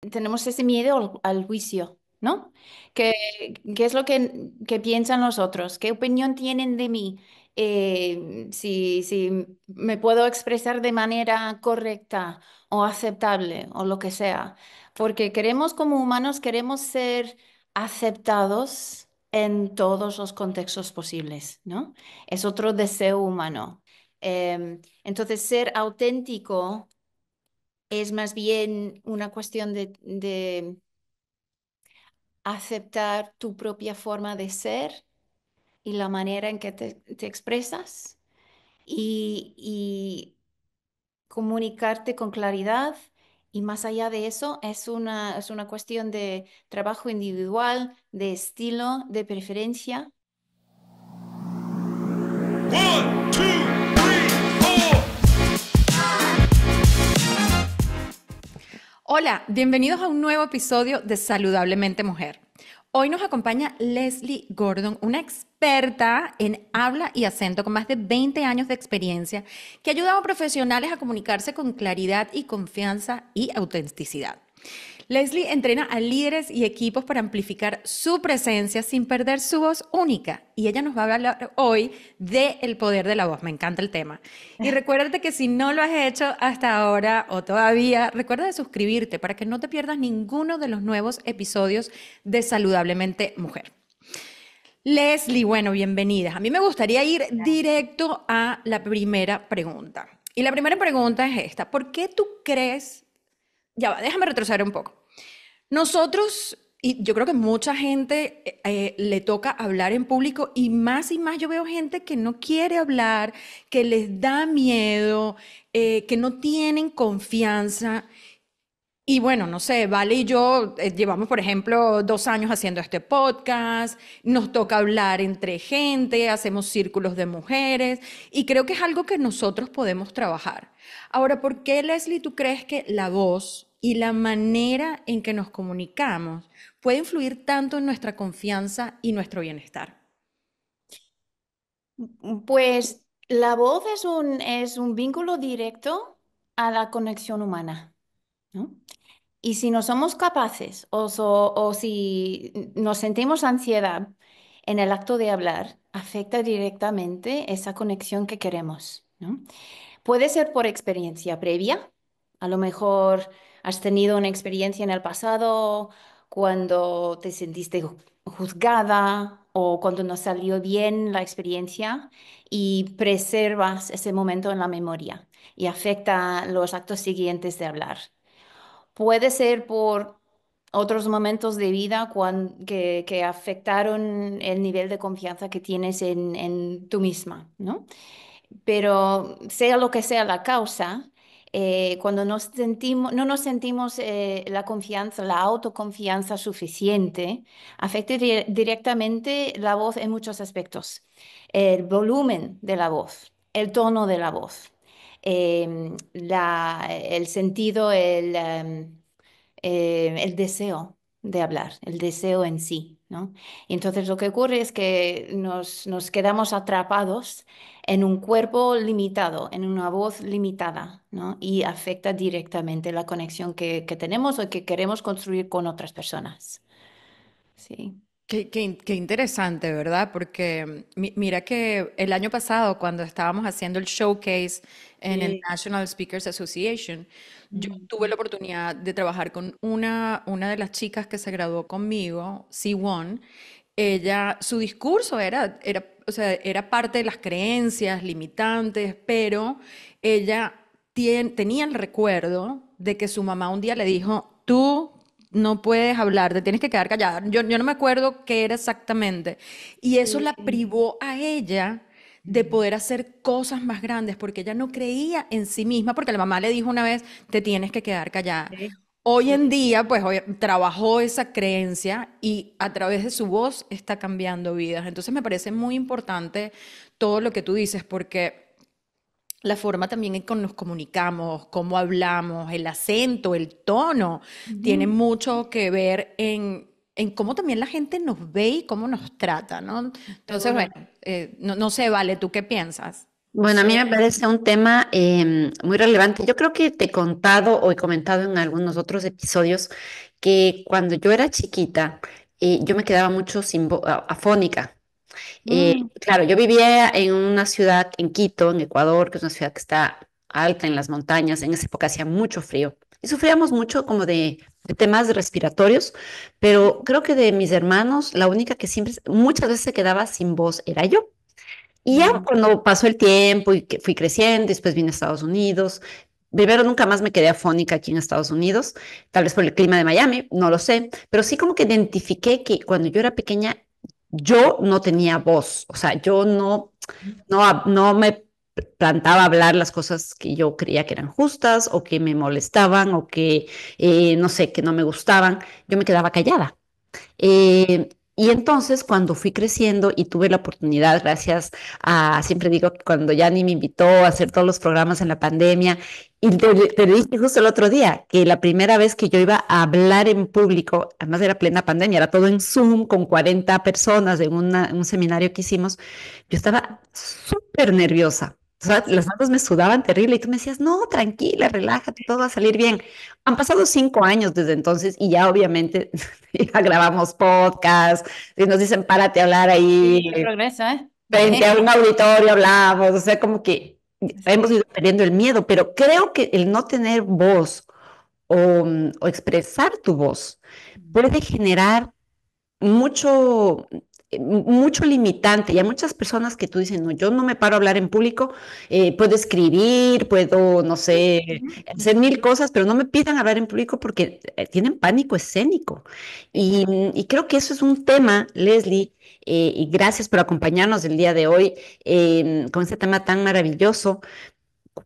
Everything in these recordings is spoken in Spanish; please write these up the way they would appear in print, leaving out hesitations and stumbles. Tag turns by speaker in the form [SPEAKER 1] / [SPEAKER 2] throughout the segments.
[SPEAKER 1] tenemos ese miedo al juicio, ¿no? ¿Qué, qué es lo que piensan los otros? ¿Qué opinión tienen de mí? Si me puedo expresar de manera correcta o aceptable o lo que sea. Porque queremos, como humanos, queremos ser aceptados en todos los contextos posibles, ¿no? Es otro deseo humano. Entonces, ser auténtico es más bien una cuestión de aceptar tu propia forma de ser y la manera en que te expresas y comunicarte con claridad. Y más allá de eso, es una cuestión de trabajo individual, de estilo, de preferencia.
[SPEAKER 2] One, two, three, four.
[SPEAKER 3] Hola, bienvenidos a un nuevo episodio de Saludablemente Mujer. Hoy nos acompaña Leslie Gordon, una experta en habla y acento con más de 20 años de experiencia que ha ayudado a profesionales a comunicarse con claridad y confianza y autenticidad. Leslie entrena a líderes y equipos para amplificar su presencia sin perder su voz única. Y ella nos va a hablar hoy del poder de la voz. Me encanta el tema. Y recuérdate que si no lo has hecho hasta ahora o todavía, recuerda de suscribirte para que no te pierdas ninguno de los nuevos episodios de Saludablemente Mujer. Leslie, bueno, bienvenida. A mí me gustaría ir directo a la primera pregunta. Y la primera pregunta es esta. ¿Por qué tú crees? Ya va, déjame retroceder un poco. Nosotros, y yo creo que mucha gente le toca hablar en público y más yo veo gente que no quiere hablar, que les da miedo, que no tienen confianza. Y bueno, no sé, Vale y yo llevamos, por ejemplo, 2 años haciendo este podcast, nos toca hablar entre gente, hacemos círculos de mujeres y creo que es algo que nosotros podemos trabajar. Ahora, ¿por qué, Leslie, tú crees que la voz y la manera en que nos comunicamos puede influir tanto en nuestra confianza y nuestro bienestar?
[SPEAKER 1] Pues la voz es un vínculo directo a la conexión humana, ¿no? Y si no somos capaces o si nos sentimos ansiedad en el acto de hablar, afecta directamente esa conexión que queremos, ¿no? Puede ser por experiencia previa. A lo mejor has tenido una experiencia en el pasado cuando te sentiste juzgada o cuando no salió bien la experiencia y preservas ese momento en la memoria y afecta los actos siguientes de hablar. Puede ser por otros momentos de vida que afectaron el nivel de confianza que tienes en tú misma, ¿no? Pero sea lo que sea la causa, cuando no nos sentimos la confianza, la autoconfianza suficiente, afecta directamente la voz en muchos aspectos. El volumen de la voz, el tono de la voz, el sentido, el deseo de hablar, el deseo en sí, ¿no? Y entonces lo que ocurre es que nos quedamos atrapados en un cuerpo limitado, en una voz limitada, ¿no? Y afecta directamente la conexión que tenemos o que queremos construir con otras personas. Sí.
[SPEAKER 3] Qué interesante, ¿verdad? Porque mira que el año pasado, cuando estábamos haciendo el showcase en el
[SPEAKER 1] Sí.
[SPEAKER 3] National Speakers Association, yo
[SPEAKER 1] Ujú.
[SPEAKER 3] tuve la oportunidad de trabajar con una de las chicas que se graduó conmigo, C1. Ella, su discurso o sea, era parte de las creencias limitantes, pero ella tenía el recuerdo de que su mamá un día le dijo, tú no puedes hablar, te tienes que quedar callada. Yo no me acuerdo qué era exactamente. Y eso la
[SPEAKER 1] Sí.
[SPEAKER 3] privó a ella de
[SPEAKER 1] Ujú.
[SPEAKER 3] poder hacer cosas más grandes, porque ella no creía en sí misma, porque la mamá le dijo una vez, te tienes que quedar callada.
[SPEAKER 1] Sí.
[SPEAKER 3] Hoy
[SPEAKER 1] Sí.
[SPEAKER 3] en día, pues hoy, trabajó esa creencia y a través de su voz está cambiando vidas. Entonces me parece muy importante todo lo que tú dices, porque la forma también en que nos comunicamos, cómo hablamos, el acento, el tono, tiene
[SPEAKER 1] Ujú.
[SPEAKER 3] mucho que ver en cómo también la gente nos ve y cómo nos trata, ¿no? Entonces,
[SPEAKER 1] Seguro.
[SPEAKER 3] bueno, no sé, Vale, ¿tú qué piensas?
[SPEAKER 4] Bueno, a mí me parece un tema muy relevante. Yo creo que te he contado o he comentado en algunos otros episodios que cuando yo era chiquita, yo me quedaba mucho afónica.
[SPEAKER 1] Mm,
[SPEAKER 4] Claro, yo vivía en una ciudad, en Quito, en Ecuador, que es una ciudad que está alta en las montañas. En esa época hacía mucho frío y sufríamos mucho como de temas respiratorios, pero creo que de mis hermanos, la única que siempre, muchas veces se quedaba sin voz era yo. Y ya
[SPEAKER 1] ujú,
[SPEAKER 4] cuando pasó el tiempo y que fui creciendo, después vine a Estados Unidos. Primero nunca más me quedé afónica aquí en Estados Unidos, tal vez por el clima de Miami, no lo sé, pero sí como que identifiqué que cuando yo era pequeña yo no tenía voz, o sea, yo no me plantaba a hablar las cosas que yo creía que eran justas o que me molestaban o que, no sé, que no me gustaban, yo me quedaba callada. Y entonces cuando fui creciendo y tuve la oportunidad, gracias a, siempre digo que cuando Yanni me invitó a hacer todos los programas en la pandemia, y te dije justo el otro día que la primera vez que yo iba a hablar en público, además era plena pandemia, era todo en Zoom con 40 personas en un seminario que hicimos, yo estaba súper nerviosa. O sea, las
[SPEAKER 1] sí.
[SPEAKER 4] manos me sudaban terrible y tú me decías, no, tranquila, relájate, todo va a salir bien. Han pasado 5 años desde entonces y ya obviamente ya grabamos podcast, y nos dicen párate a hablar
[SPEAKER 1] Sí,
[SPEAKER 4] ahí
[SPEAKER 1] qué progreso, ¿eh?
[SPEAKER 4] frente a un auditorio, hablamos, o sea, como que hemos
[SPEAKER 1] Sí.
[SPEAKER 4] ido perdiendo el miedo, pero creo que el no tener voz o expresar tu voz puede generar mucho, mucho limitante. Y hay muchas personas que tú dices, no, yo no me paro a hablar en público, puedo escribir, puedo, no sé,
[SPEAKER 1] Ujú,
[SPEAKER 4] hacer
[SPEAKER 1] ujú,
[SPEAKER 4] mil cosas, pero no me pidan hablar en público porque tienen pánico escénico.
[SPEAKER 1] sí.
[SPEAKER 4] Y creo que eso es un tema, Leslie, y gracias por acompañarnos el día de hoy con este tema tan maravilloso.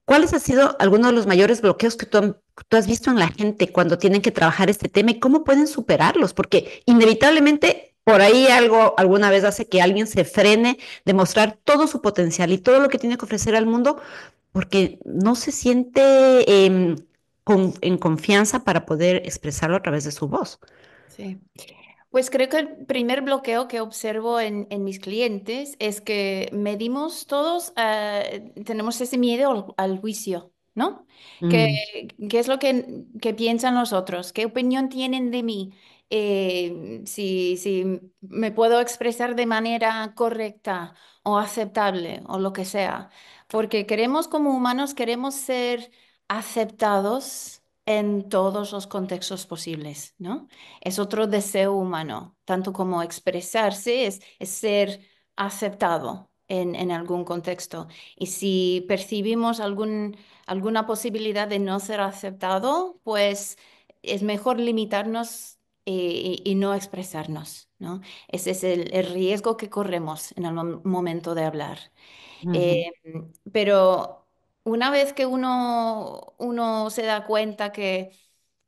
[SPEAKER 4] ¿Cuáles han sido algunos de los mayores bloqueos que tú has visto en la gente cuando tienen que trabajar este tema y cómo pueden superarlos? Porque inevitablemente por ahí algo alguna vez hace que alguien se frene de mostrar todo su potencial y todo lo que tiene que ofrecer al mundo porque no se siente en confianza para poder expresarlo a través de su voz.
[SPEAKER 1] Sí. Pues creo que el primer bloqueo que observo en mis clientes es que medimos todos, tenemos ese miedo al juicio, ¿no? ¿Qué,
[SPEAKER 4] Mm,
[SPEAKER 1] qué es lo que piensan los otros? ¿Qué opinión tienen de mí? Si me puedo expresar de manera correcta o aceptable o lo que sea. Porque queremos como humanos, queremos ser aceptados en todos los contextos posibles, ¿no? Es otro deseo humano, tanto como expresarse es ser aceptado en algún contexto. Y si percibimos alguna posibilidad de no ser aceptado, pues es mejor limitarnos y no expresarnos, ¿no? Ese es el riesgo que corremos en el momento de hablar.
[SPEAKER 4] ujú.
[SPEAKER 1] Eh, pero una vez que uno se da cuenta que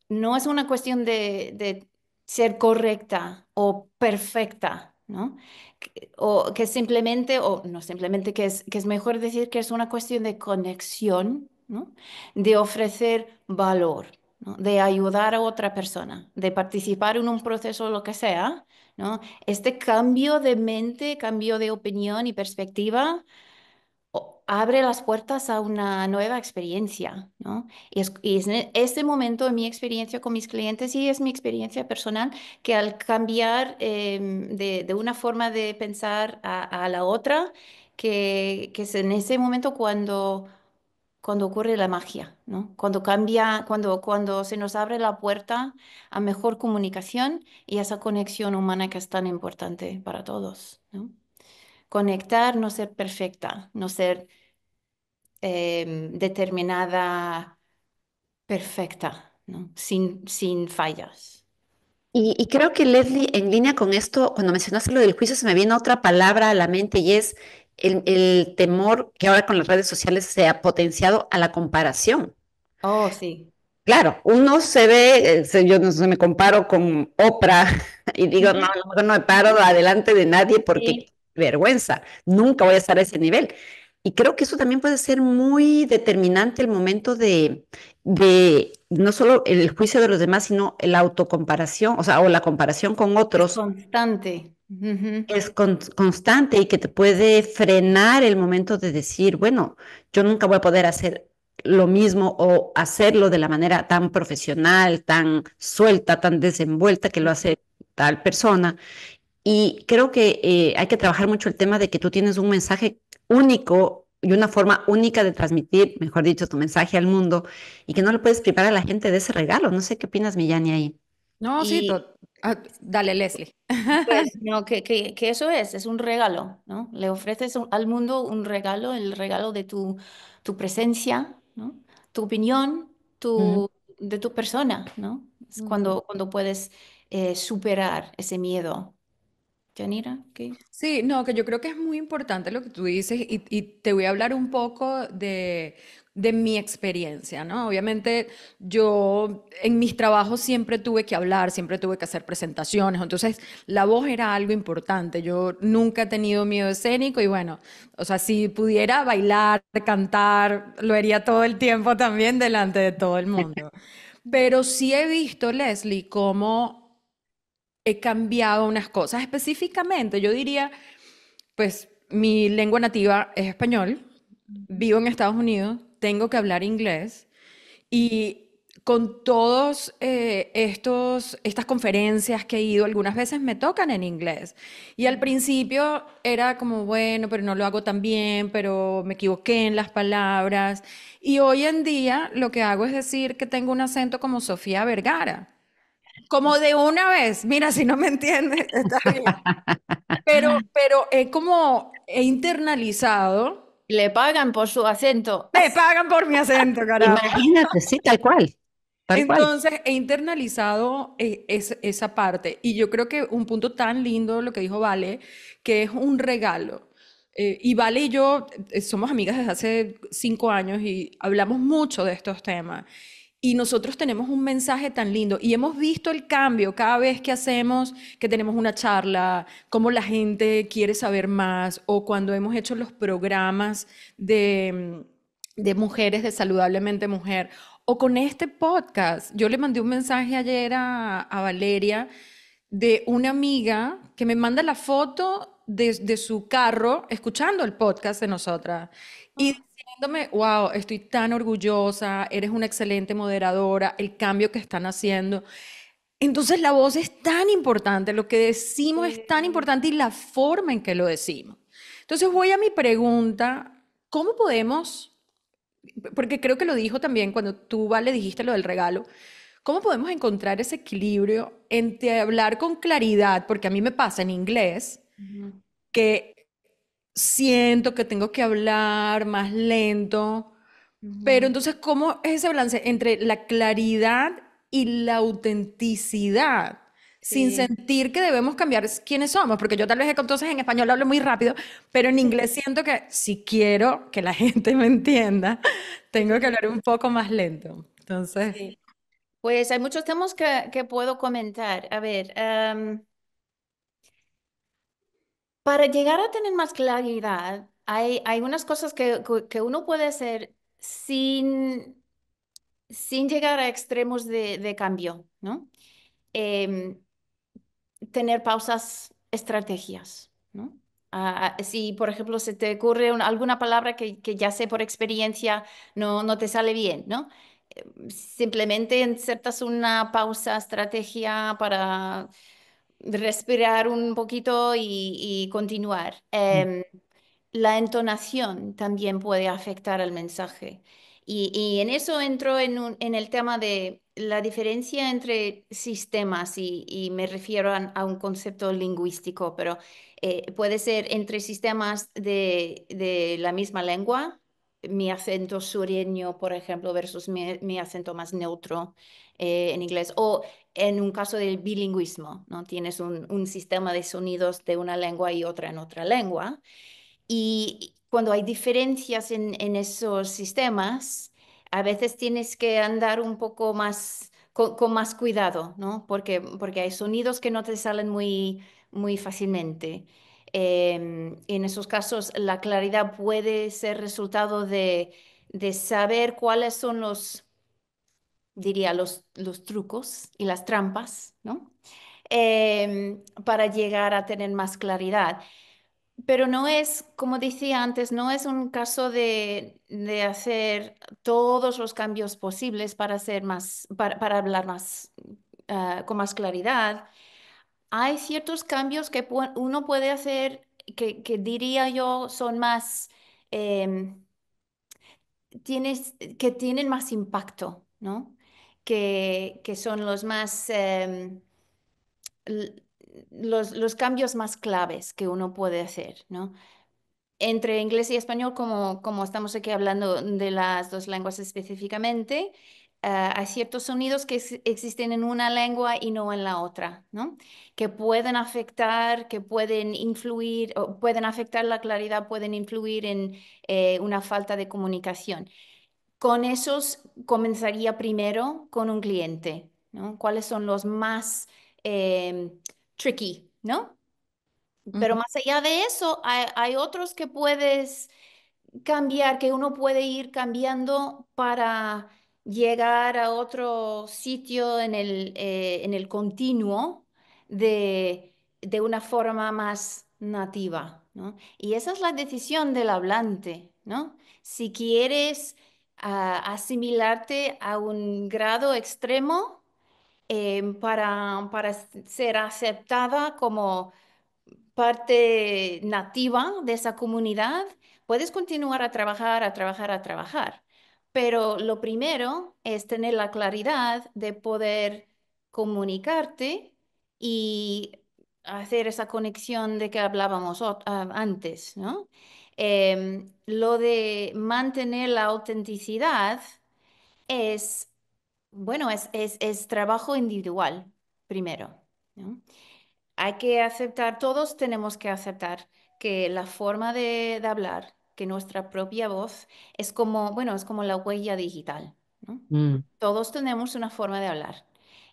[SPEAKER 1] no es una cuestión de ser correcta o perfecta, ¿no? O que simplemente, o no simplemente, que es mejor decir que es una cuestión de conexión, ¿no? De ofrecer valor, ¿no? De ayudar a otra persona, de participar en un proceso, lo que sea, ¿no? Este cambio de mente, cambio de opinión y perspectiva abre las puertas a una nueva experiencia, ¿no? Y es en este momento, en mi experiencia con mis clientes y es mi experiencia personal, que al cambiar de una forma de pensar a la otra, que es en ese momento cuando ocurre la magia, ¿no? Cuando cambia, cuando se nos abre la puerta a mejor comunicación y esa conexión humana que es tan importante para todos, ¿no? Conectar, no ser perfecta, no ser determinada, perfecta, ¿no? Sin fallas.
[SPEAKER 4] Y creo que Leslie, en línea con esto, cuando mencionaste lo del juicio, se me viene otra palabra a la mente y es el temor que ahora con las redes sociales se ha potenciado a la comparación.
[SPEAKER 1] Oh, sí.
[SPEAKER 4] Claro, uno se ve, yo no sé, me comparo con Oprah y digo, no,
[SPEAKER 1] Ujú,
[SPEAKER 4] no, no me paro adelante de nadie porque
[SPEAKER 1] sí,
[SPEAKER 4] qué vergüenza, nunca voy a estar a ese nivel. Y creo que eso también puede ser muy determinante el momento de no solo el juicio de los demás, sino la autocomparación, o sea, o la comparación con
[SPEAKER 1] es
[SPEAKER 4] otros.
[SPEAKER 1] constante. Ujú.
[SPEAKER 4] es constante y que te puede frenar el momento de decir, bueno, yo nunca voy a poder hacer lo mismo o hacerlo de la manera tan profesional, tan suelta, tan desenvuelta que lo hace tal persona. Y creo que hay que trabajar mucho el tema de que tú tienes un mensaje único y una forma única de transmitir, mejor dicho, tu mensaje al mundo y que no le puedes privar a la gente de ese regalo. No sé qué opinas, Millani, ahí.
[SPEAKER 3] No, sí,
[SPEAKER 1] Y
[SPEAKER 3] dale, Leslie.
[SPEAKER 1] pues no, que eso es un regalo, ¿no? Le ofreces al mundo un regalo, el regalo de tu presencia, ¿no? Tu opinión,
[SPEAKER 4] Ujú.
[SPEAKER 1] de tu persona, ¿no? Es
[SPEAKER 3] Ujú.
[SPEAKER 1] cuando puedes superar ese miedo. Janira, ¿qué?
[SPEAKER 3] Sí, no, que yo creo que es muy importante lo que tú dices y te voy a hablar un poco de mi experiencia, ¿no? Obviamente yo en mis trabajos siempre tuve que hablar, siempre tuve que hacer presentaciones, entonces la voz era algo importante. Yo nunca he tenido miedo escénico y bueno, o sea, si pudiera bailar, cantar, lo haría todo el tiempo también delante de todo el mundo. Pero sí he visto, Leslie, cómo he cambiado unas cosas. Específicamente, yo diría, pues mi lengua nativa es español, vivo en Estados Unidos, tengo que hablar inglés y con todos estas conferencias que he ido, algunas veces me tocan en inglés. Y al principio era como, bueno, pero no lo hago tan bien, pero me equivoqué en las palabras. Y hoy en día lo que hago es decir que tengo un acento como Sofía Vergara. Como de una vez, mira, si no me entiendes, está bien. Pero he internalizado,
[SPEAKER 1] Le pagan por su acento.
[SPEAKER 3] me pagan por mi acento, carajo.
[SPEAKER 4] Imagínate, sí, tal cual, tal cual.
[SPEAKER 3] Entonces he internalizado esa parte y yo creo que un punto tan lindo lo que dijo Vale, que es un regalo. Y Vale y yo somos amigas desde hace 5 años y hablamos mucho de estos temas. Y nosotros tenemos un mensaje tan lindo y hemos visto el cambio cada vez que hacemos, que tenemos una charla, cómo la gente quiere saber más o cuando hemos hecho los programas de mujeres, de Saludablemente Mujer, o con este podcast. Yo le mandé un mensaje ayer a Valeria de una amiga que me manda la foto de su carro escuchando el podcast de nosotras y diciéndome, wow, estoy tan orgullosa, eres una excelente moderadora, el cambio que están haciendo. Entonces la voz es tan importante, lo que decimos es tan importante y la forma en que lo decimos. Entonces voy a mi pregunta, ¿cómo podemos, porque creo que lo dijo también cuando tú, Vale, dijiste lo del regalo, ¿cómo podemos encontrar ese equilibrio entre hablar con claridad? Porque a mí me pasa en inglés
[SPEAKER 1] Ujú.
[SPEAKER 3] que siento que tengo que hablar más lento, pero
[SPEAKER 1] Ujú.
[SPEAKER 3] entonces, ¿cómo es ese balance entre la claridad y la autenticidad? Sin
[SPEAKER 1] Sí.
[SPEAKER 3] sentir que debemos cambiar quiénes somos, porque yo tal vez entonces en español hablo muy rápido, pero en inglés siento que si quiero que la gente me entienda, tengo que hablar un poco más lento. Entonces,
[SPEAKER 1] Sí. Pues hay muchos temas que puedo comentar. A ver, para llegar a tener más claridad, hay unas cosas que uno puede hacer sin llegar a extremos de cambio, ¿no? Em, Tener pausas, estrategias, ¿no? Si, por ejemplo, se te ocurre alguna palabra que ya sé por experiencia no te sale bien, ¿no? Simplemente insertas una pausa, estrategia para respirar un poquito y continuar. La entonación también puede afectar al mensaje. Y en eso entro en el tema de la diferencia entre sistemas y me refiero a un concepto lingüístico, pero puede ser entre sistemas de la misma lengua, mi acento sureño, por ejemplo, versus mi acento más neutro en inglés, o en un caso del bilingüismo, ¿no? Tienes un sistema de sonidos de una lengua y otra en otra lengua. Y cuando hay diferencias en esos sistemas, a veces tienes que andar un poco más, con más cuidado, ¿no? Porque hay sonidos que no te salen muy fácilmente. En esos casos, la claridad puede ser resultado de saber cuáles son diría, los trucos y las trampas, ¿no? para llegar a tener más claridad. Pero no es, como decía antes, no es un caso de hacer todos los cambios posibles para hacer más, para hablar más, con más claridad. Hay ciertos cambios que uno puede hacer que diría yo son más, em, que tienen más impacto, ¿no? Que son los más, l- los cambios más claves que uno puede hacer, ¿no? Entre inglés y español, como estamos aquí hablando de las dos lenguas específicamente, hay ciertos sonidos que existen en una lengua y no en la otra, ¿no? Que pueden afectar, que pueden influir, o pueden afectar la claridad, pueden influir en una falta de comunicación. Con esos comenzaría primero con un cliente, ¿no? ¿Cuáles son los más tricky, ¿no? Pero
[SPEAKER 3] Ujú,
[SPEAKER 1] más allá de eso, hay otros que puedes cambiar, que uno puede ir cambiando para llegar a otro sitio en el continuo de una forma más nativa, ¿no? Y esa es la decisión del hablante, ¿no? Si quieres asimilarte a un grado extremo para ser aceptada como parte nativa de esa comunidad, puedes continuar a trabajar, a trabajar, a trabajar. Pero lo primero es tener la claridad de poder comunicarte y hacer esa conexión de que hablábamos antes, ¿no? Lo de mantener la autenticidad es, bueno, es trabajo individual, primero, ¿no? Hay que aceptar, todos tenemos que aceptar que la forma de hablar, que nuestra propia voz es como, bueno, es como la huella digital, ¿no?
[SPEAKER 4] Mm,
[SPEAKER 1] Todos tenemos una forma de hablar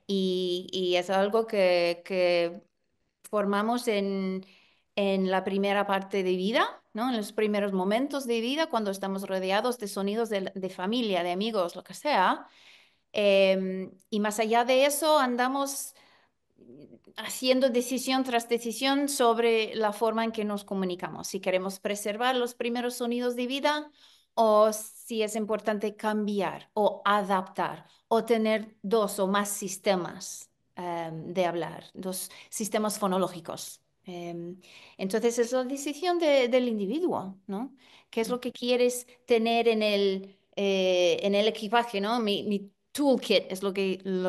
[SPEAKER 1] y es algo que formamos en la primera parte de vida, ¿no? En los primeros momentos de vida, cuando estamos rodeados de sonidos de familia, de amigos, lo que sea. Y más allá de eso, andamos haciendo decisión tras decisión sobre la forma en que nos comunicamos, si queremos preservar los primeros sonidos de vida o si es importante cambiar o adaptar o tener dos o más sistemas de hablar, dos sistemas fonológicos. Entonces es la decisión del individuo, ¿no? ¿Qué es lo que quieres tener en el equipaje, ¿no? Mi toolkit es lo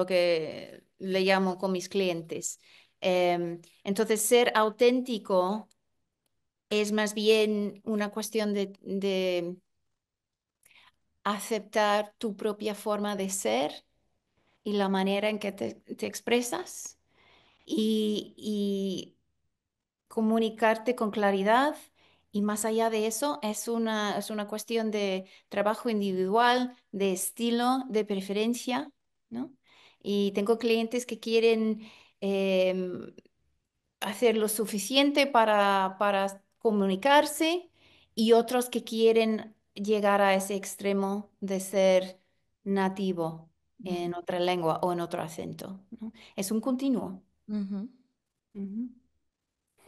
[SPEAKER 1] que le llamo con mis clientes. Entonces, ser auténtico es más bien una cuestión de aceptar tu propia forma de ser y la manera en que te expresas y comunicarte con claridad. Y más allá de eso, es una cuestión de trabajo individual, de estilo, de preferencia, ¿no? Y tengo clientes que quieren em, hacer lo suficiente para comunicarse y otros que quieren llegar a ese extremo de ser nativo en otra lengua o en otro acento, ¿no? Es un continuo.
[SPEAKER 3] ujú.
[SPEAKER 1] Ujú.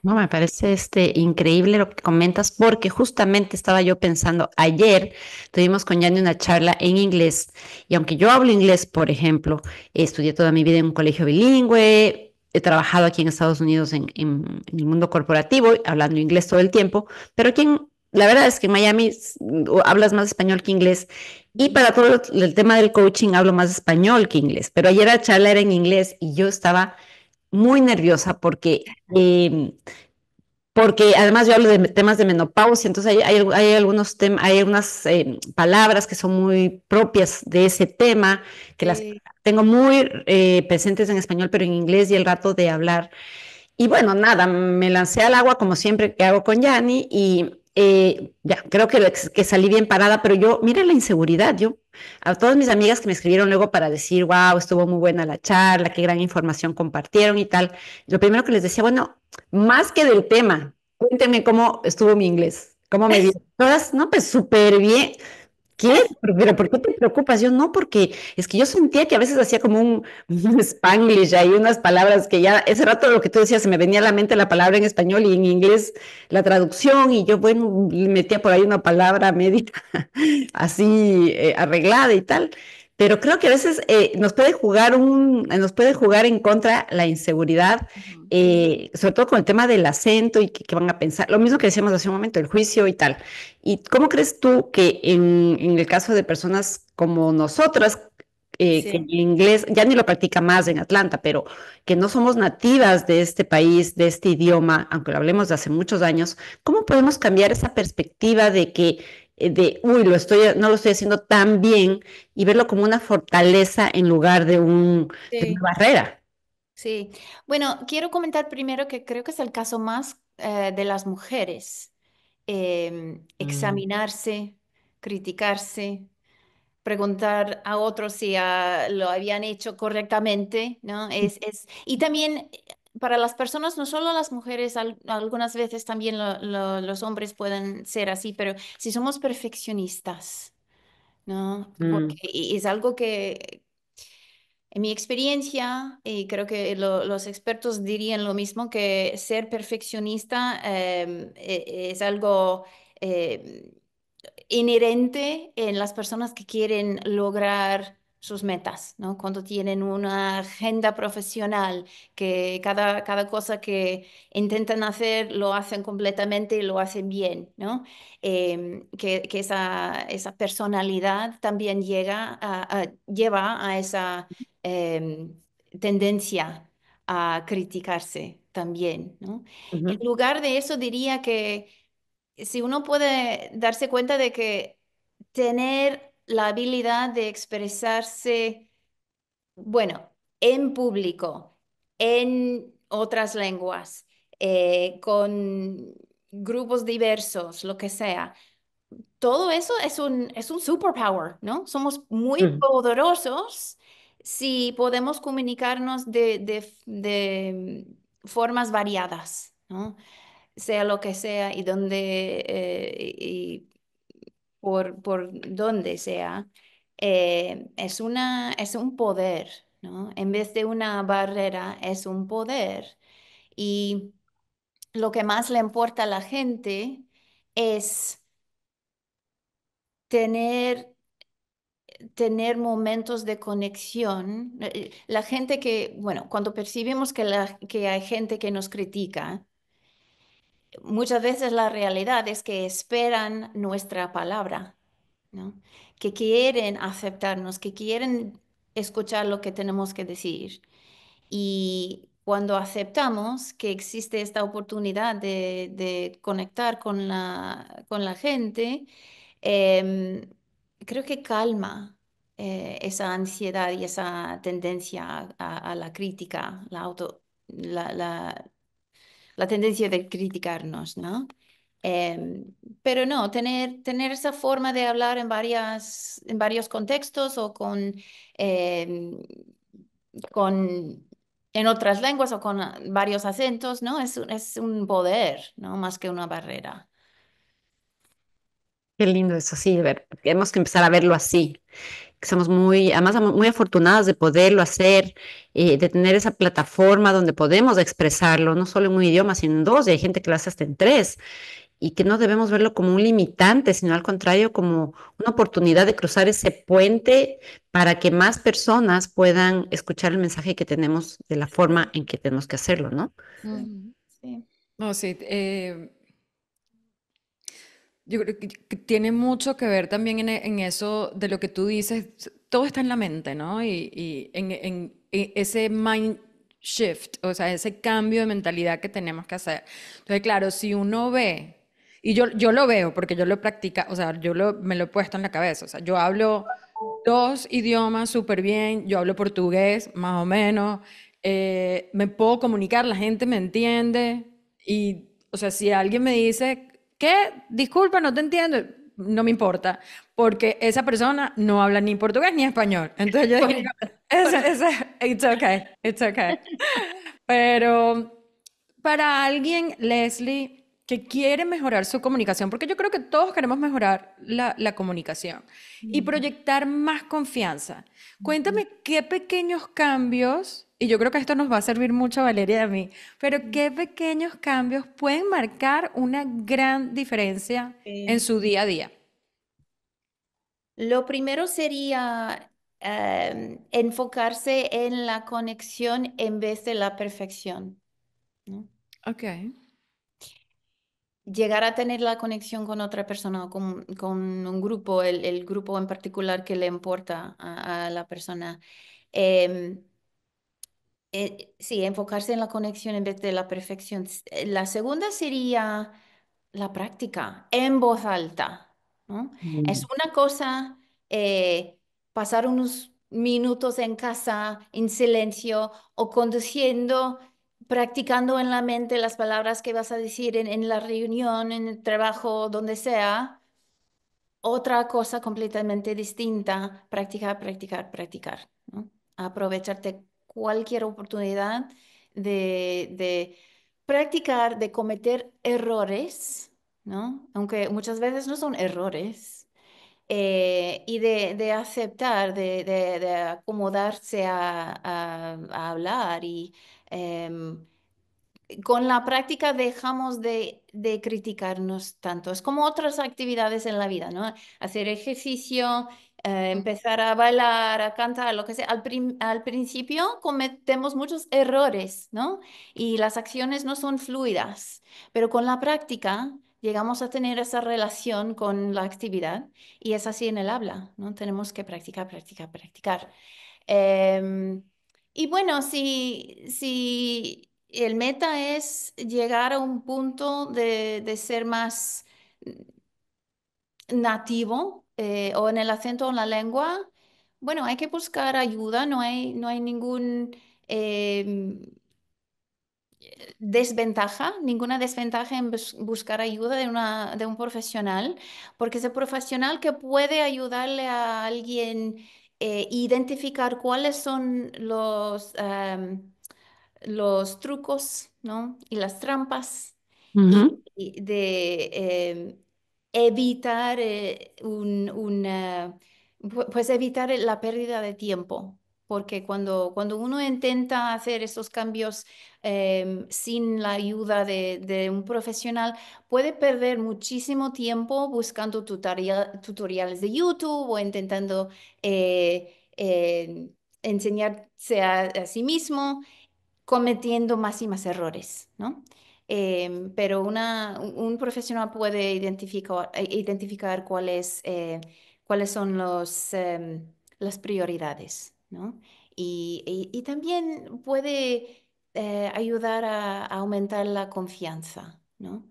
[SPEAKER 4] no, me parece increíble lo que comentas, porque justamente estaba yo pensando, ayer tuvimos con Yanni una charla en inglés, y aunque yo hablo inglés, por ejemplo, estudié toda mi vida en un colegio bilingüe, he trabajado aquí en Estados Unidos en el mundo corporativo, hablando inglés todo el tiempo, pero la verdad es que en Miami hablas más español que inglés, y para todo el tema del coaching hablo más español que inglés, pero ayer la charla era en inglés y yo estaba muy nerviosa porque además yo hablo de temas de menopausia, entonces hay algunos hay algunas palabras que son muy propias de ese tema, que las
[SPEAKER 1] Sí,
[SPEAKER 4] tengo muy presentes en español, pero en inglés y el rato de hablar. Y bueno, nada, me lancé al agua como siempre que hago con Yanni y ya, creo que salí bien parada, pero yo, mira la inseguridad, yo, a todas mis amigas que me escribieron luego para decir, wow, estuvo muy buena la charla, qué gran información compartieron y tal, lo primero que les decía, bueno, más que del tema, cuéntenme cómo estuvo mi inglés, cómo me dio. Todas, no, pues súper bien. quiero, pero ¿por qué te preocupas? Yo no, porque es que yo sentía que a veces hacía como un Spanglish ahí, unas palabras que ya, ese rato lo que tú decías, se me venía a la mente la palabra en español y en inglés la traducción, y yo, bueno, le metía por ahí una palabra media así arreglada y tal. Pero creo que a veces nos puede jugar en contra la inseguridad,
[SPEAKER 3] Ujú.
[SPEAKER 4] sobre todo con el tema del acento y que van a pensar, lo mismo que decíamos hace un momento, el juicio y tal. ¿Y cómo crees tú que en el caso de personas como nosotras, que el
[SPEAKER 1] Sí.
[SPEAKER 4] inglés ya ni lo practica más en Atlanta, pero que no somos nativas de este país, de este idioma, aunque lo hablemos de hace muchos años, cómo podemos cambiar esa perspectiva de que, uy, no lo estoy haciendo tan bien y verlo como una fortaleza en lugar de una
[SPEAKER 1] Sí.
[SPEAKER 4] barrera?
[SPEAKER 1] Sí, bueno, quiero comentar primero que creo que es el caso más de las mujeres.
[SPEAKER 4] Mm,
[SPEAKER 1] Examinarse, criticarse, preguntar a otros si lo habían hecho correctamente, ¿no? Y también para las personas, no solo las mujeres, algunas veces también los hombres pueden ser así, pero si somos perfeccionistas, ¿no? Porque
[SPEAKER 4] mm,
[SPEAKER 1] es algo que en mi experiencia, y creo que los expertos dirían lo mismo, que ser perfeccionista es algo eh, inherente en las personas que quieren lograr sus metas, ¿no? Cuando tienen una agenda profesional, que cada cosa que intentan hacer lo hacen completamente y lo hacen bien, ¿no? Que esa personalidad también lleva a esa tendencia a criticarse también, ¿no? En
[SPEAKER 4] ujú,
[SPEAKER 1] lugar de eso, diría que si uno puede darse cuenta de que tener la habilidad de expresarse, bueno, en público, en otras lenguas, con grupos diversos, lo que sea, todo eso es un superpower, ¿no? Somos muy
[SPEAKER 4] ujú,
[SPEAKER 1] poderosos si podemos comunicarnos de formas variadas, ¿no? Sea lo que sea y donde y por donde sea, es un poder, ¿no? En vez de una barrera, es un poder. Y lo que más le importa a la gente es tener, tener momentos de conexión. La gente que, bueno, cuando percibimos que hay gente que nos critica, muchas veces la realidad es que esperan nuestra palabra, ¿no? Que quieren aceptarnos, que quieren escuchar lo que tenemos que decir. Y cuando aceptamos que existe esta oportunidad de conectar con la gente, em, creo que calma esa ansiedad y esa tendencia a la crítica, la tendencia de criticarnos, ¿no? Pero no, tener esa forma de hablar en varios contextos o em, con, en otras lenguas o con varios acentos, ¿no? Es un poder, ¿no? Más que una barrera.
[SPEAKER 4] qué lindo eso, sí, a ver, tenemos que empezar a verlo así, que somos además muy afortunadas de poderlo hacer, de tener esa plataforma donde podemos expresarlo, no solo en un idioma, sino en dos, y hay gente que lo hace hasta en tres, y que no debemos verlo como un limitante, sino al contrario, como una oportunidad de cruzar ese puente para que más personas puedan escuchar el mensaje que tenemos de la forma en que tenemos que hacerlo, ¿no?
[SPEAKER 1] Sí,
[SPEAKER 3] Ujú.
[SPEAKER 1] sí,
[SPEAKER 3] No, sí, yo creo que tiene mucho que ver también en eso de lo que tú dices. Todo está en la mente, ¿no? Y en ese mind shift, o sea, ese cambio de mentalidad que tenemos que hacer. Entonces, claro, si uno ve, y yo lo veo porque yo lo practica, o sea, me lo he puesto en la cabeza, o sea, yo hablo dos idiomas súper bien, yo hablo portugués más o menos, me puedo comunicar, la gente me entiende y, o sea, si alguien me dice, ¿qué? Disculpa, no te entiendo, no me importa, porque esa persona no habla ni portugués ni español. Entonces yo digo,
[SPEAKER 1] correcto.
[SPEAKER 3] it's okay, it's okay. Pero para alguien, Leslie, que quiere mejorar su comunicación, porque yo creo que todos queremos mejorar la comunicación y
[SPEAKER 1] Ujú,
[SPEAKER 3] proyectar más confianza.
[SPEAKER 1] ujú,
[SPEAKER 3] Cuéntame qué pequeños cambios, y yo creo que esto nos va a servir mucho a Valeria y a mí, pero
[SPEAKER 1] ujú.
[SPEAKER 3] qué pequeños cambios pueden marcar una gran diferencia en
[SPEAKER 1] Sí.
[SPEAKER 3] su día a día.
[SPEAKER 1] Lo primero sería enfocarse en la conexión en vez de la perfección, ¿no?
[SPEAKER 3] Ok.
[SPEAKER 1] Llegar a tener la conexión con otra persona o con un grupo, el grupo en particular que le importa a la persona. Em, sí, enfocarse en la conexión en vez de la perfección. La segunda sería la práctica en voz alta, ¿no? Es
[SPEAKER 4] Mm.
[SPEAKER 1] una cosa pasar unos minutos en casa en silencio o conduciendo, practicando en la mente las palabras que vas a decir en la reunión, en el trabajo, donde sea. Otra cosa completamente distinta, practicar, practicar, practicar, ¿no? Aprovecharte cualquier oportunidad de practicar, de cometer errores, ¿no? Aunque muchas veces no son errores, y de aceptar, de acomodarse a hablar y em, con la práctica dejamos de criticarnos tanto. Es como otras actividades en la vida, ¿no? Hacer ejercicio, empezar a bailar, a cantar, lo que sea. Al principio cometemos muchos errores, ¿no? Y las acciones no son fluidas, pero con la práctica llegamos a tener esa relación con la actividad y es así en el habla, ¿no? Tenemos que practicar, practicar, practicar. Em, y bueno, si el meta es llegar a un punto de ser más nativo o en el acento o en la lengua, bueno, hay que buscar ayuda, no hay ningún em, desventaja, ninguna desventaja en buscar ayuda de un profesional, porque es el profesional que puede ayudarle a alguien identificar cuáles son los trucos, ¿no? Y las trampas
[SPEAKER 4] Ujú.
[SPEAKER 1] y de evitar pues evitar la pérdida de tiempo. Porque cuando uno intenta hacer esos cambios sin la ayuda de un profesional, puede perder muchísimo tiempo buscando tutoriales de YouTube o intentando enseñarse a sí mismo cometiendo más y más errores, ¿no? Pero un profesional puede identificar cuáles son las prioridades, ¿no? Y también puede ayudar a aumentar la confianza, ¿no?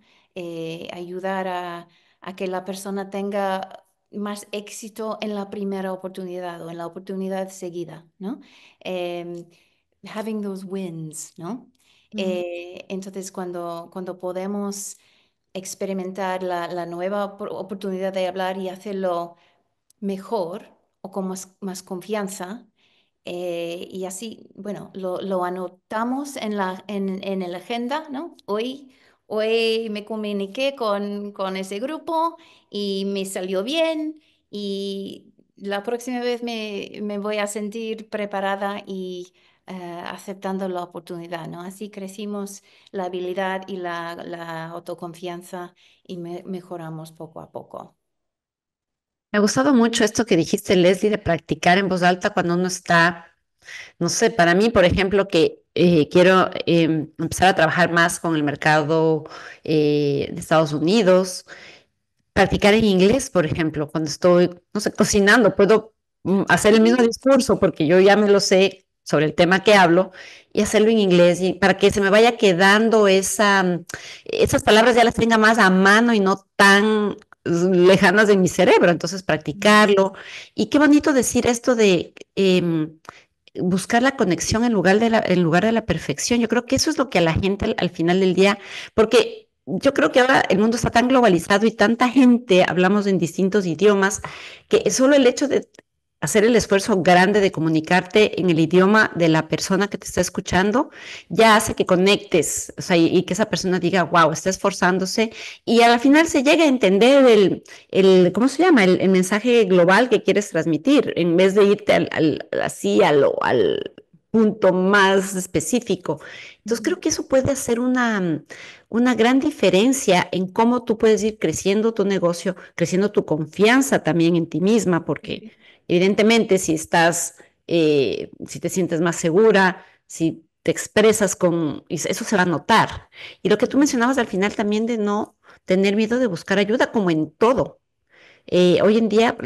[SPEAKER 1] Ayudar a que la persona tenga más éxito en la primera oportunidad o en la oportunidad seguida, ¿no? Em, having those wins, ¿no?
[SPEAKER 3] Mm.
[SPEAKER 1] Entonces, cuando podemos experimentar la nueva oportunidad de hablar y hacerlo mejor o con más confianza, y así, bueno, lo anotamos en la agenda, ¿no? Hoy me comuniqué con ese grupo y me salió bien y la próxima vez me voy a sentir preparada y aceptando la oportunidad, ¿no? Así crecimos la habilidad y la autoconfianza y mejoramos poco a poco.
[SPEAKER 4] Me ha gustado mucho esto que dijiste, Leslie, de practicar en voz alta cuando uno está, no sé, para mí, por ejemplo, que quiero empezar a trabajar más con el mercado de Estados Unidos. Practicar en inglés, por ejemplo, cuando estoy, no sé, cocinando, puedo hacer el mismo
[SPEAKER 1] Sí.
[SPEAKER 4] discurso porque yo ya me lo sé sobre el tema que hablo y hacerlo en inglés y para que se me vaya quedando esas palabras ya las tenga más a mano y no tan lejanas de mi cerebro. Entonces, practicarlo. Y qué bonito decir esto de buscar la conexión en lugar de la perfección. Yo creo que eso es lo que a la gente al final del día, porque yo creo que ahora el mundo está tan globalizado y tanta gente hablamos en distintos idiomas que solo el hecho de hacer el esfuerzo grande de comunicarte en el idioma de la persona que te está escuchando, ya hace que conectes, o sea, y que esa persona diga, wow, está esforzándose, y al final se llega a entender ¿cómo se llama? El mensaje global que quieres transmitir, en vez de irte así al punto más específico. Entonces
[SPEAKER 1] Ujú.
[SPEAKER 4] creo que eso puede hacer una gran diferencia en cómo tú puedes ir creciendo tu negocio, creciendo tu confianza también en ti misma, porque
[SPEAKER 1] Sí,
[SPEAKER 4] evidentemente si te sientes más segura, si te expresas y eso se va a notar. Y lo que tú
[SPEAKER 1] ujú.
[SPEAKER 4] mencionabas al final también de no tener miedo de buscar ayuda, como en todo. Hoy en día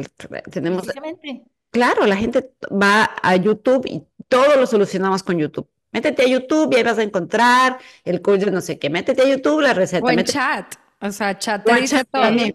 [SPEAKER 4] tenemos,
[SPEAKER 1] Precisamente.
[SPEAKER 4] claro, la gente va a YouTube y todo lo solucionamos con YouTube. Métete a YouTube y ahí vas a encontrar el curso de no sé qué. Métete a YouTube, la
[SPEAKER 3] O
[SPEAKER 4] receta.
[SPEAKER 3] en
[SPEAKER 4] Métete
[SPEAKER 3] chat, o sea, chat
[SPEAKER 4] a
[SPEAKER 3] te dice
[SPEAKER 4] WhatsApp
[SPEAKER 3] todo.
[SPEAKER 4] también.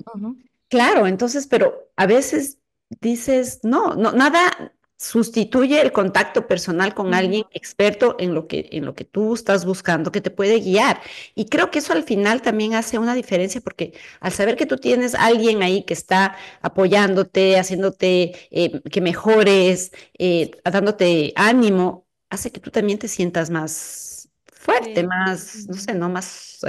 [SPEAKER 4] Claro, entonces, pero a veces dices, no, no, nada sustituye el contacto personal con
[SPEAKER 1] Ujú.
[SPEAKER 4] alguien experto en lo que tú estás buscando, que te puede guiar. Y creo que eso al final también hace una diferencia, porque al saber que tú tienes alguien ahí que está apoyándote, haciéndote que mejores, dándote ánimo, hace que tú también te sientas más fuerte,
[SPEAKER 1] Sí.
[SPEAKER 4] más, no sé,
[SPEAKER 1] Ujú.
[SPEAKER 4] no más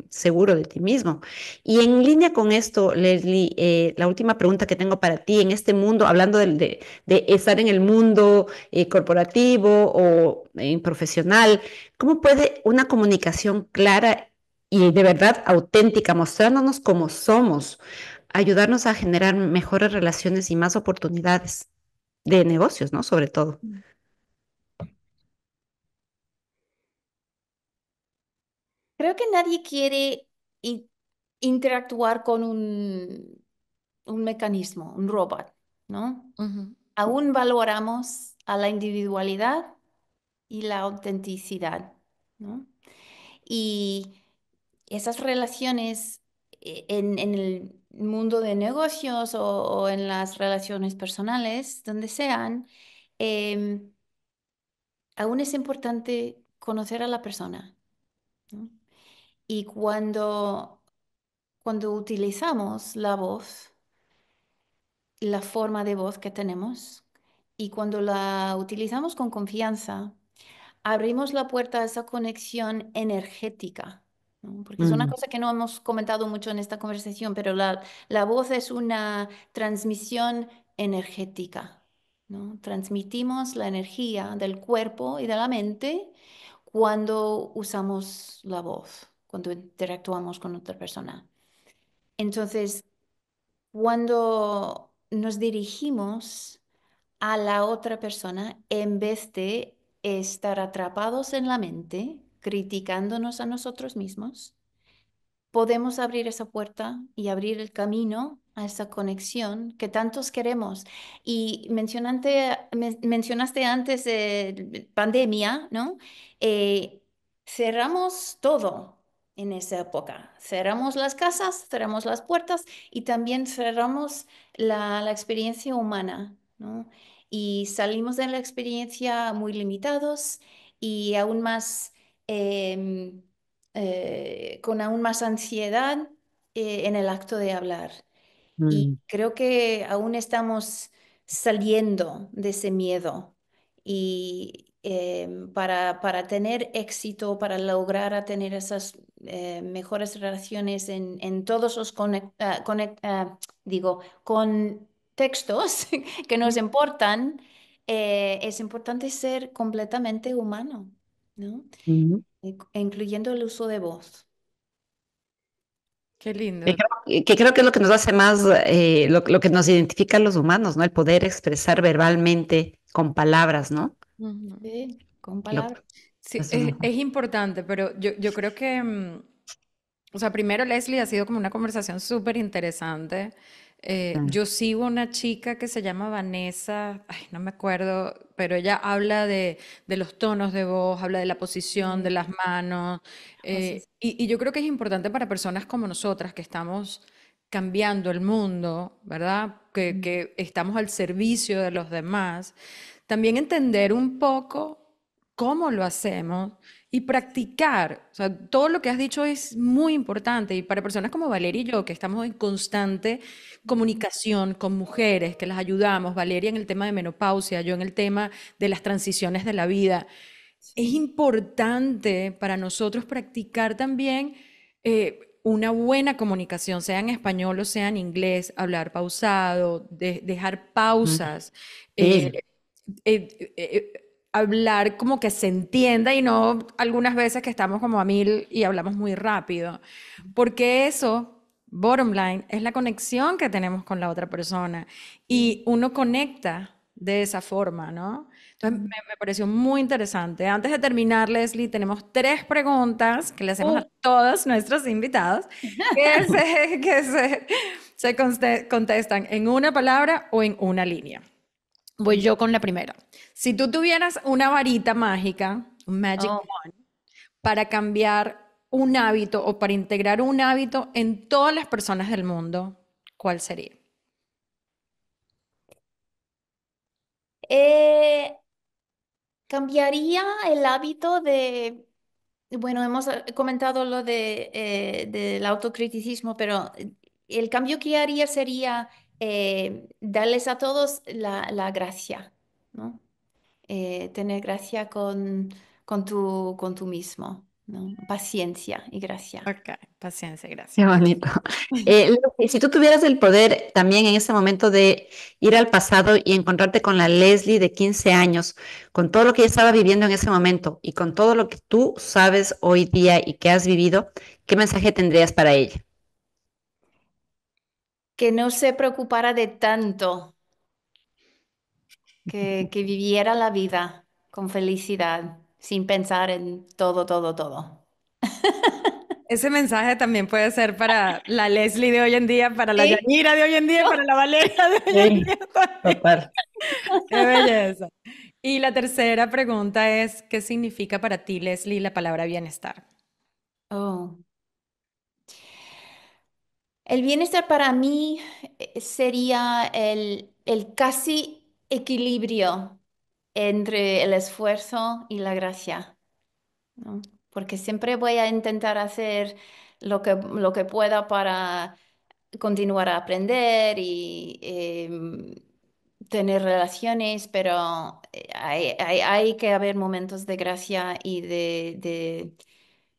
[SPEAKER 4] seguro de ti mismo. Y en línea con esto, Leslie, la última pregunta que tengo para ti en este mundo, hablando de estar en el mundo corporativo o profesional, ¿cómo puede una comunicación clara y de verdad auténtica, mostrándonos como somos, ayudarnos a generar mejores relaciones y más oportunidades de negocios, ¿no? Sobre todo.
[SPEAKER 1] Creo que nadie quiere in- interactuar con un mecanismo, un robot, ¿no?
[SPEAKER 3] Ujú.
[SPEAKER 1] Aún valoramos a la individualidad y la autenticidad, ¿no? Y esas relaciones en el mundo de negocios o en las relaciones personales, donde sean, em, aún es importante conocer a la persona, ¿no? Y cuando utilizamos la voz, la forma de voz que tenemos, y cuando la utilizamos con confianza, abrimos la puerta a esa conexión energética, ¿no? Porque es una
[SPEAKER 4] Mm,
[SPEAKER 1] cosa que no hemos comentado mucho en esta conversación, pero la voz es una transmisión energética, ¿no? Transmitimos la energía del cuerpo y de la mente cuando usamos la voz, cuando interactuamos con otra persona. Entonces, cuando nos dirigimos a la otra persona, en vez de estar atrapados en la mente, criticándonos a nosotros mismos, podemos abrir esa puerta y abrir el camino a esa conexión que tantos queremos. Y mencionaste antes pandemia, ¿no? Cerramos todo en esa época. Cerramos las casas, cerramos las puertas y también cerramos la experiencia humana, ¿no? Y salimos de la experiencia muy limitados y aún más... em, con aún más ansiedad en el acto de hablar. Y
[SPEAKER 4] mm,
[SPEAKER 1] creo que aún estamos saliendo de ese miedo. Y para tener éxito, para lograr a tener esas mejores relaciones en todos los digo, contextos que nos importan, es importante ser completamente humano, ¿no?
[SPEAKER 4] mm.
[SPEAKER 1] Incluyendo el uso de voz.
[SPEAKER 3] Qué
[SPEAKER 4] Que
[SPEAKER 3] lindo.
[SPEAKER 4] creo que es lo que nos hace más, lo que nos identifica a los humanos, ¿no? El poder expresar verbalmente con palabras, ¿no?
[SPEAKER 3] Ujú.
[SPEAKER 1] Sí, con
[SPEAKER 4] Lo
[SPEAKER 1] palabras.
[SPEAKER 3] Sí,
[SPEAKER 4] eso no.
[SPEAKER 3] es importante, pero yo creo que, o sea, primero Leslie ha sido como una conversación súper interesante. Yo sigo una chica que se llama Vanessa, ay, no me acuerdo, pero ella habla de los tonos de voz, habla de la posición de
[SPEAKER 1] Sí.
[SPEAKER 3] las manos,
[SPEAKER 1] Oh, sí, sí.
[SPEAKER 3] y yo creo que es importante para personas como nosotras que estamos cambiando el mundo, ¿verdad?
[SPEAKER 1] Mm.
[SPEAKER 3] Que estamos al servicio de los demás, también entender un poco cómo lo hacemos Y practicar, o sea, todo lo que has dicho es muy importante y para personas como Valeria y yo, que estamos en constante comunicación con mujeres, que las ayudamos, Valeria en el tema de menopausia, yo en el tema de las transiciones de la vida, es
[SPEAKER 1] Sí.
[SPEAKER 3] importante para nosotros practicar también una buena comunicación, sea en español o sea en inglés, hablar pausado, dejar
[SPEAKER 4] Mm,
[SPEAKER 3] pausas. eh,
[SPEAKER 4] sí,
[SPEAKER 3] Hablar como que se entienda y no algunas veces que estamos como a mil y hablamos muy rápido, porque eso, bottom line, es la conexión que tenemos con la otra persona y uno conecta de esa forma, ¿no? Entonces
[SPEAKER 1] Mm.
[SPEAKER 3] me pareció muy interesante. Antes de terminar, Leslie, tenemos tres preguntas que le hacemos a
[SPEAKER 1] Uh,
[SPEAKER 3] todos nuestros invitados que se contestan en una palabra o en una línea. Voy yo con la primera. Si tú tuvieras una varita mágica, un magic
[SPEAKER 1] oh.
[SPEAKER 3] wand, para cambiar un hábito o para integrar un hábito en todas las personas del mundo, ¿cuál sería?
[SPEAKER 1] Eh, Cambiaría el hábito de, bueno, hemos comentado lo de, del autocriticismo, pero el cambio que haría sería darles a todos la gracia, ¿no? Tener gracia con tú mismo, ¿no? Paciencia y gracia.
[SPEAKER 3] Ok, paciencia,
[SPEAKER 4] qué
[SPEAKER 3] gracias.
[SPEAKER 4] bonito. Leslie, si tú tuvieras el poder también en ese momento de ir al pasado y encontrarte con la Leslie de 15 años, con todo lo que ella estaba viviendo en ese momento y con todo lo que tú sabes hoy día y que has vivido, ¿qué mensaje tendrías para ella?
[SPEAKER 1] Que no se preocupara de tanto, que viviera la vida con felicidad, sin pensar en todo, todo, todo.
[SPEAKER 3] Ese mensaje también puede ser para la Leslie de hoy en día, para la
[SPEAKER 1] Sí,
[SPEAKER 3] Yanira de hoy en día, para la Valeria de hoy en
[SPEAKER 4] Sí,
[SPEAKER 3] día también.
[SPEAKER 4] total.
[SPEAKER 3] Qué belleza. Y la tercera pregunta es, ¿qué significa para ti, Leslie, la palabra bienestar?
[SPEAKER 1] Oh. El bienestar para mí sería el casi equilibrio entre el esfuerzo y la gracia, ¿no? Porque siempre voy a intentar hacer lo que pueda para continuar a aprender y tener relaciones, pero hay que haber momentos de gracia y de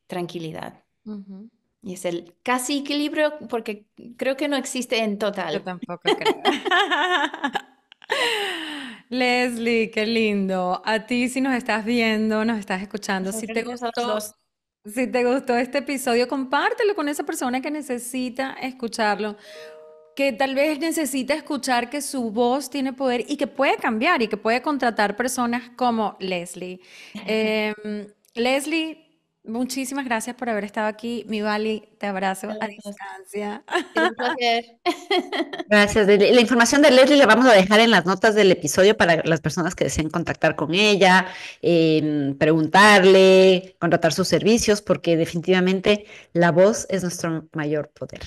[SPEAKER 1] tranquilidad.
[SPEAKER 3] Ujú.
[SPEAKER 1] Y es el casi equilibrio porque creo que no existe en
[SPEAKER 3] Yo
[SPEAKER 1] total.
[SPEAKER 3] tampoco creo. Leslie, qué lindo. A ti, si nos estás viendo, nos estás escuchando,
[SPEAKER 1] Muchas gracias a los dos.
[SPEAKER 3] si te gustó este episodio, compártelo con esa persona que necesita escucharlo, que tal vez necesita escuchar que su voz tiene poder y que puede cambiar y que puede contratar personas como Leslie. Em, Leslie, muchísimas gracias por haber estado aquí. Mi Vali, te abrazo
[SPEAKER 1] A
[SPEAKER 3] a
[SPEAKER 1] los dos.
[SPEAKER 3] distancia.
[SPEAKER 1] Ha sido un placer.
[SPEAKER 4] Gracias. La información de Leslie la vamos a dejar en las notas del episodio para las personas que deseen contactar con ella, preguntarle, contratar sus servicios, porque definitivamente la voz es nuestro mayor poder.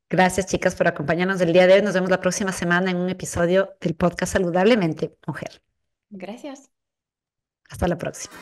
[SPEAKER 4] Gracias, chicas, por acompañarnos el día de hoy. Nos vemos la próxima semana en un episodio del podcast Saludablemente Mujer.
[SPEAKER 1] Gracias.
[SPEAKER 4] Hasta la próxima.